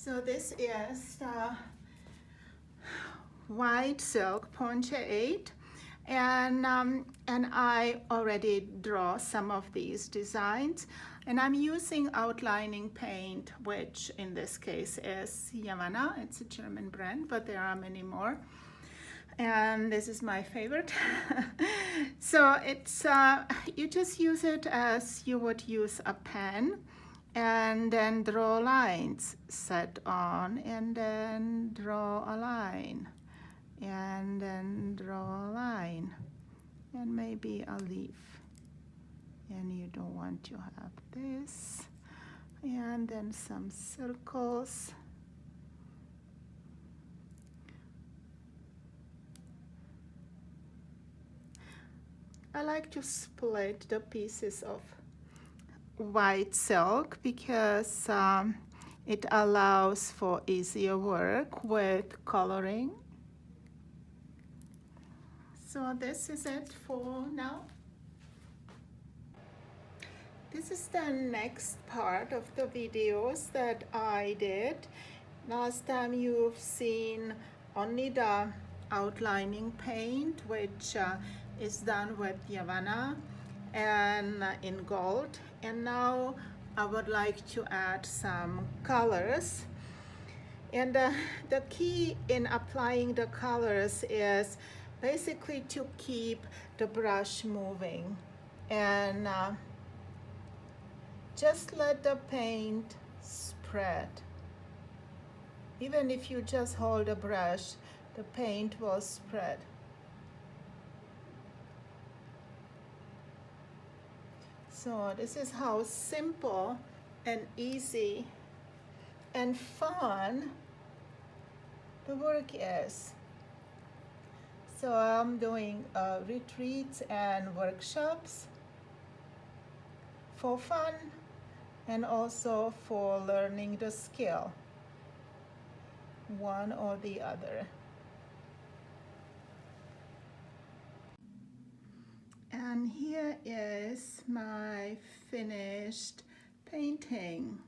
So this is the white silk ponche 8, and I already draw some of these designs, and I'm using outlining paint, which in this case is Yavanna. It's a German brand, but there are many more, and this is my favorite. So it's you just use it as you would use a pen, and then draw lines, set on, and then draw a line, and then draw a line, and maybe a leaf, and you don't want to have this, and then some circles. I like to split the pieces of white silk because it allows for easier work with coloring. So this is it for now. This is the next part of the videos that I did. Last time you've seen only the outlining paint, which is done with Yavanna and in gold, and now I would like to add some colors. And the key in applying the colors is basically to keep the brush moving, and just let the paint spread. Even if you just hold the brush, the paint will spread. So this is how simple and easy and fun the work is. So I'm doing retreats and workshops for fun and also for learning the skill, one or the other. And here is my finished painting.